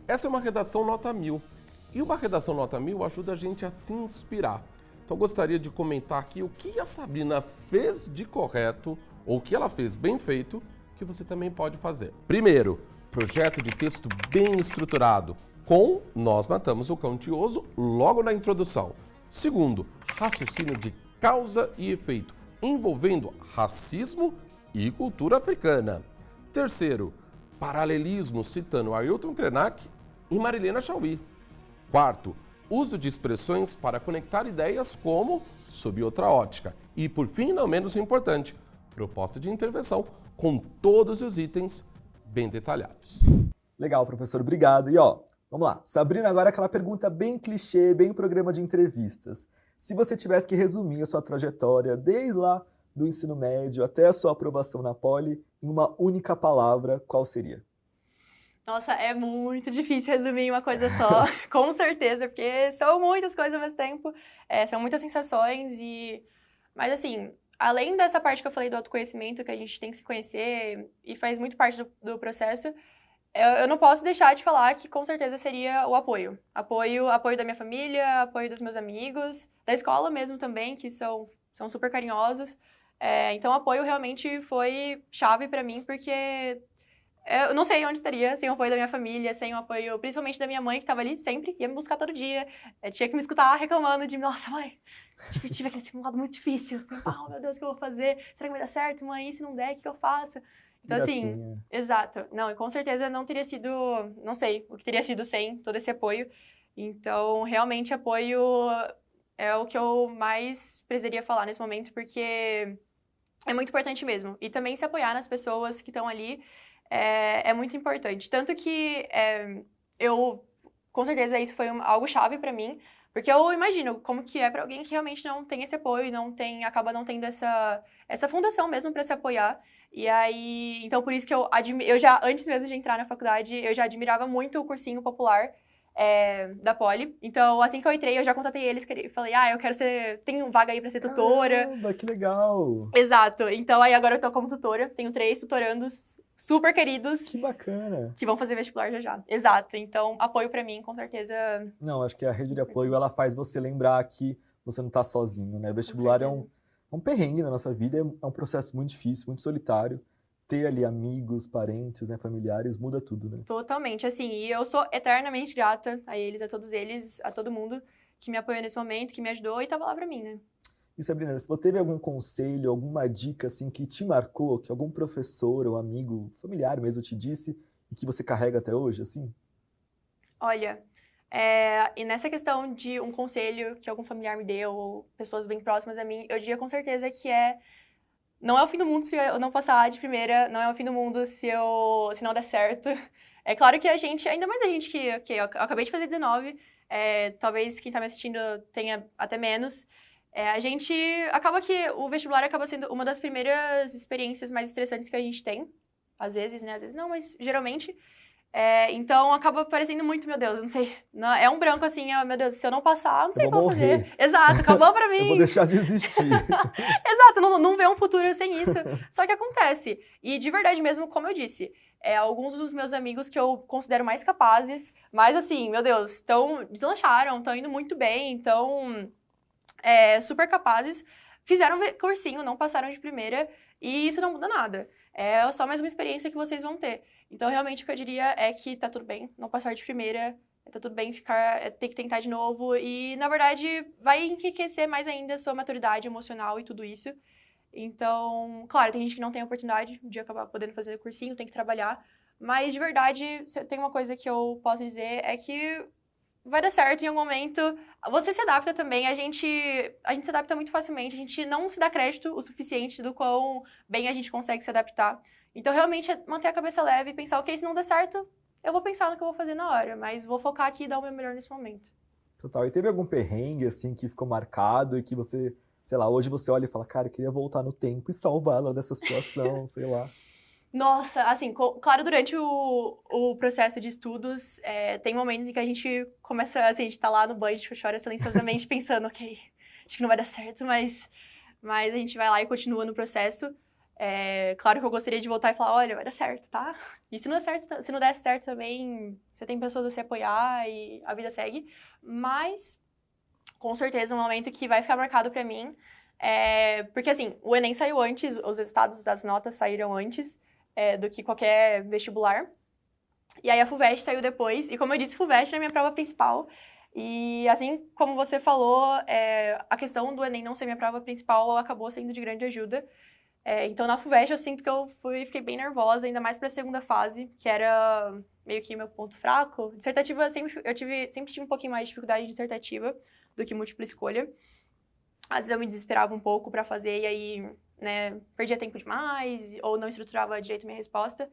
Essa é uma redação nota 1000 e uma redação nota 1000 ajuda a gente a se inspirar. Então eu gostaria de comentar aqui o que a Sabrina fez de correto ou o que ela fez bem feito que você também pode fazer. Primeiro, projeto de texto bem estruturado. Com Nós Matamos o Cão Tioso logo na introdução. Segundo, raciocínio de causa e efeito, envolvendo racismo e cultura africana. Terceiro, paralelismo, citando Ailton Krenak e Marilena Chauí. Quarto, uso de expressões para conectar ideias como sob outra ótica. E, por fim, não menos importante, proposta de intervenção com todos os itens bem detalhados. Legal, professor, obrigado. E vamos lá. Sabrina, agora aquela pergunta bem clichê, bem programa de entrevistas. Se você tivesse que resumir a sua trajetória, desde lá do ensino médio até a sua aprovação na Poli, em uma única palavra, qual seria? Nossa, é muito difícil resumir em uma coisa só, com certeza, porque são muitas coisas ao mesmo tempo, são muitas sensações Mas assim, além dessa parte que eu falei do autoconhecimento, que a gente tem que se conhecer e faz muito parte do processo, eu não posso deixar de falar que com certeza seria o apoio. Apoio da minha família, apoio dos meus amigos, da escola mesmo também, que são super carinhosos. Então, o apoio realmente foi chave pra mim, porque eu não sei onde estaria sem o apoio da minha família, sem o apoio principalmente da minha mãe, que estava ali sempre, ia me buscar todo dia. Tinha que me escutar reclamando de, nossa, mãe, tive aquele simulado muito difícil. Oh, meu Deus, o que eu vou fazer? Será que vai dar certo, mãe? E se não der, o que eu faço? Então, assim, exato. Não, e com certeza não teria sido, não sei o que teria sido sem todo esse apoio. Então, realmente, apoio é o que eu mais precisaria falar nesse momento, porque é muito importante mesmo. E também se apoiar nas pessoas que estão ali é muito importante. Tanto que com certeza, isso foi algo chave pra mim, porque eu imagino como que é pra alguém que realmente não tem esse apoio, acaba não tendo essa fundação mesmo pra se apoiar. E aí, então por isso que eu já, antes mesmo de entrar na faculdade, eu já admirava muito o cursinho popular da Poli. Então, assim que eu entrei, eu já contatei eles e falei, eu quero tenho vaga aí pra ser tutora. Caramba, que legal! Exato. Então, aí agora eu tô como tutora, tenho 3 tutorandos super queridos. Que bacana! Que vão fazer vestibular já. Exato. Então, apoio pra mim, com certeza. Não, acho que a rede de apoio, ela faz você lembrar que você não tá sozinho, né? Vestibular é um perrengue na nossa vida, é um processo muito difícil, muito solitário. Ter ali amigos, parentes, né, familiares, muda tudo, né? Totalmente, assim, e eu sou eternamente grata a eles, a todos eles, a todo mundo que me apoiou nesse momento, que me ajudou e tava lá pra mim, né? E Sabrina, se você teve algum conselho, alguma dica, assim, que te marcou, que algum professor ou amigo, familiar mesmo te disse e que você carrega até hoje, assim? Olha, e nessa questão de um conselho que algum familiar me deu, ou pessoas bem próximas a mim, eu diria com certeza que não é o fim do mundo se eu não passar de primeira, não é o fim do mundo se não der certo. É claro que a gente, ainda mais a gente que eu acabei de fazer 19, talvez quem tá me assistindo tenha até menos, a gente acaba que o vestibular acaba sendo uma das primeiras experiências mais estressantes que a gente tem. Às vezes, né? Às vezes não, mas geralmente. Então acaba parecendo muito, meu Deus, não sei. Não, é um branco assim, meu Deus, se eu não passar, não sei o que eu vou fazer. Exato, acabou pra mim. Eu vou deixar de existir. Exato, não vê um futuro sem isso. Só que acontece. E de verdade mesmo, como eu disse, alguns dos meus amigos que eu considero mais capazes, mas assim, meu Deus, deslancharam, estão indo muito bem, estão super capazes, fizeram cursinho, não passaram de primeira, e isso não muda nada. É só mais uma experiência que vocês vão ter. Então, realmente, o que eu diria é que tá tudo bem não passar de primeira, tá tudo bem ter que tentar de novo, e, na verdade, vai enriquecer mais ainda a sua maturidade emocional e tudo isso. Então, claro, tem gente que não tem a oportunidade de acabar podendo fazer cursinho, tem que trabalhar, mas, de verdade, tem uma coisa que eu posso dizer, é que vai dar certo em algum momento. Você se adapta também, a gente se adapta muito facilmente, a gente não se dá crédito o suficiente do quão bem a gente consegue se adaptar. Então, realmente, é manter a cabeça leve e pensar, ok, se não der certo, eu vou pensar no que eu vou fazer na hora, mas vou focar aqui e dar o meu melhor nesse momento. Total. E teve algum perrengue, assim, que ficou marcado e que você, sei lá, hoje você olha e fala, cara, eu queria voltar no tempo e salvar ela dessa situação, sei lá. Nossa, assim, claro, durante o processo de estudos, tem momentos em que a gente começa, assim, a gente tá lá no banho, a gente chora silenciosamente pensando, ok, acho que não vai dar certo, mas a gente vai lá e continua no processo. Claro que eu gostaria de voltar e falar, olha, vai dar certo, tá? E se não der certo também, você tem pessoas a se apoiar e a vida segue. Mas, com certeza, um momento que vai ficar marcado pra mim porque, assim, o Enem saiu antes, os resultados das notas saíram antes do que qualquer vestibular. E aí a FUVEST saiu depois. E como eu disse, FUVEST é a minha prova principal. E assim como você falou, a questão do Enem não ser minha prova principal acabou sendo de grande ajuda. Então, na FUVEST, eu sinto que fiquei bem nervosa, ainda mais para a segunda fase, que era meio que meu ponto fraco. Dissertativa, eu sempre tive um pouquinho mais de dificuldade de dissertativa do que múltipla escolha. Às vezes eu me desesperava um pouco para fazer e aí, né, perdia tempo demais ou não estruturava direito minha resposta.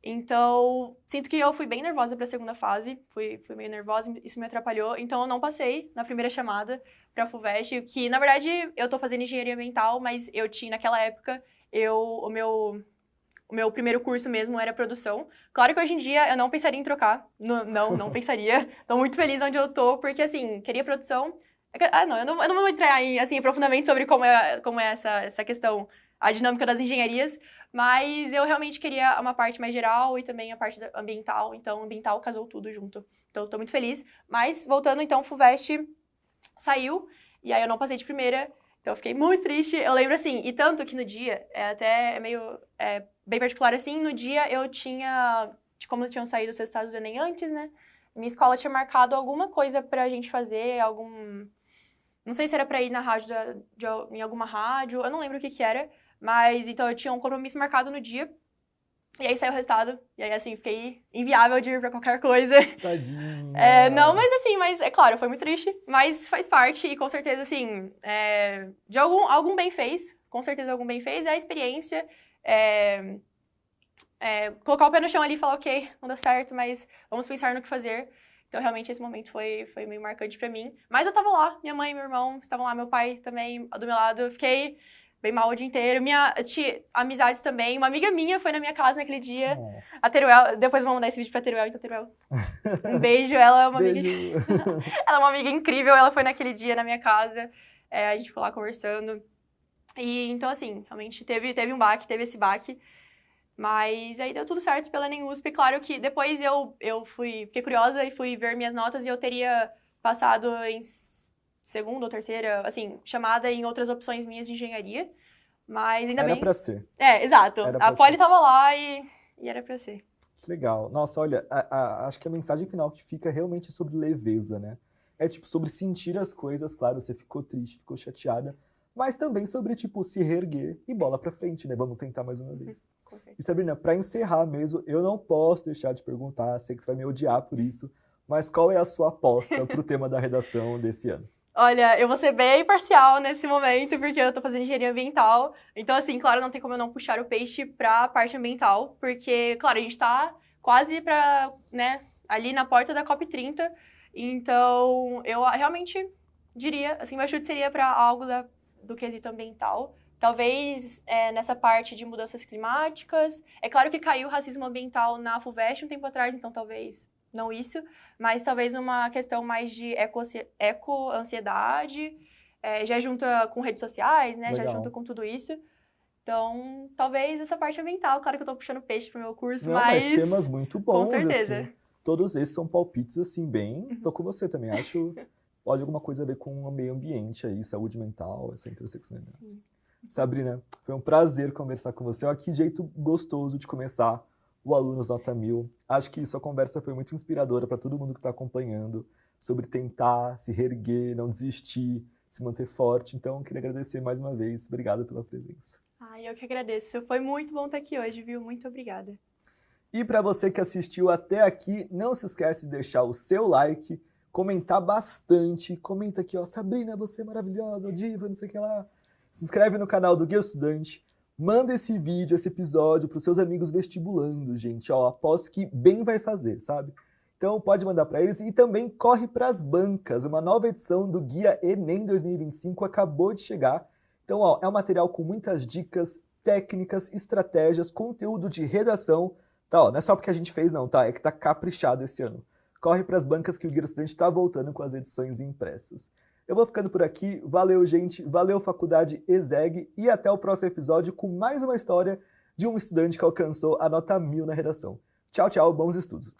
Então, sinto que eu fui bem nervosa para a segunda fase, fui meio nervosa, isso me atrapalhou. Então, eu não passei na primeira chamada para a FUVEST, que, na verdade, eu tô fazendo engenharia ambiental, mas eu tinha, naquela época, o meu primeiro curso mesmo era produção. Claro que hoje em dia eu não pensaria em trocar, não pensaria. Tô muito feliz onde eu tô, porque, assim, queria produção. Não, eu não vou entrar em, assim, aprofundamento sobre como é essa questão, a dinâmica das engenharias, mas eu realmente queria uma parte mais geral e também a parte ambiental, então ambiental casou tudo junto. Então, tô muito feliz. Mas, voltando, então, FUVEST saiu, e aí eu não passei de primeira, então eu fiquei muito triste. Eu lembro, assim, e tanto que no dia, bem particular, assim, no dia eu tinha, como tinham saído os resultados do Enem antes, né, minha escola tinha marcado alguma coisa pra gente fazer, não sei se era pra ir na rádio, em alguma rádio, eu não lembro o que era, mas então eu tinha um compromisso marcado no dia, e aí saiu o resultado, e aí assim, fiquei inviável de ir pra qualquer coisa. Tadinha. Não, mas assim, é claro, foi muito triste, mas faz parte, e com certeza, assim, de algum bem fez, com certeza algum bem fez, é a experiência, colocar o pé no chão ali e falar, ok, não deu certo, mas vamos pensar no que fazer. Então, realmente, esse momento foi meio marcante pra mim. Mas eu tava lá, minha mãe e meu irmão estavam lá, meu pai também do meu lado. Eu fiquei bem mal o dia inteiro. Amizades também. Uma amiga minha foi na minha casa naquele dia. A Teruel, depois vamos mandar esse vídeo pra Teruel, então, Teruel. Um beijo, ela é uma amiga. Ela é uma amiga incrível, ela foi naquele dia na minha casa. A gente ficou lá conversando. E então, assim, realmente teve teve esse baque. Mas aí deu tudo certo pela Enem USP. Claro que depois eu fiquei curiosa e fui ver minhas notas e eu teria passado em segunda ou terceira, assim, chamada em outras opções minhas de engenharia. Mas ainda bem... Era pra ser. Exato. A Poli tava lá e era pra ser. Que legal. Nossa, olha, acho que a mensagem final que fica realmente sobre leveza, né? É tipo sobre sentir as coisas, claro, você ficou triste, ficou chateada, mas também sobre, tipo, se reerguer e bola pra frente, né? Vamos tentar mais uma vez. E Sabrina, pra encerrar mesmo, eu não posso deixar de perguntar, sei que você vai me odiar por isso, mas qual é a sua aposta pro tema da redação desse ano? Olha, eu vou ser bem imparcial nesse momento, porque eu tô fazendo engenharia ambiental. Então, assim, claro, não tem como eu não puxar o peixe pra parte ambiental, porque, claro, a gente tá quase pra, né, ali na porta da COP30. Então, eu realmente diria, assim, meu chute seria pra algo do quesito ambiental. Talvez nessa parte de mudanças climáticas. É claro que caiu o racismo ambiental na FUVEST um tempo atrás, então talvez não isso, mas talvez uma questão mais de eco-ansiedade, já junta com redes sociais, né? Legal. Já junta com tudo isso. Então, talvez essa parte ambiental. Claro que eu tô puxando peixe pro meu curso, mas temas muito bons, com certeza. assim. Todos esses são palpites, assim, bem... Tô com você também, acho... Pode alguma coisa a ver com o meio ambiente aí, saúde mental, essa interseccionalidade. Sim. Sabrina, foi um prazer conversar com você. Olha que jeito gostoso de começar o Alunos Nota 1000. Acho que sua conversa foi muito inspiradora para todo mundo que está acompanhando, sobre tentar se reerguer, não desistir, se manter forte. Então, queria agradecer mais uma vez. Obrigado pela presença. Eu que agradeço. Foi muito bom estar aqui hoje, viu? Muito obrigada. E para você que assistiu até aqui, não se esquece de deixar o seu like, comentar bastante. Comenta aqui, ó, Sabrina, você é maravilhosa, diva, não sei o que lá. Se inscreve no canal do Guia Estudante, Manda esse vídeo, esse episódio para os seus amigos vestibulandos, gente. Ó, aposto que bem vai fazer, sabe? Então pode mandar para eles e também corre para as bancas. Uma nova edição do Guia Enem 2025 acabou de chegar. Então, ó, é um material com muitas dicas, técnicas, estratégias, conteúdo de redação. Tá, ó, não é só porque a gente fez não, tá? É que tá caprichado esse ano. Corre para as bancas que o Guia do Estudante está voltando com as edições impressas. Eu vou ficando por aqui. Valeu, gente. Valeu, Faculdade ESEG. E até o próximo episódio com mais uma história de um estudante que alcançou a nota 1000 na redação. Tchau, tchau. Bons estudos.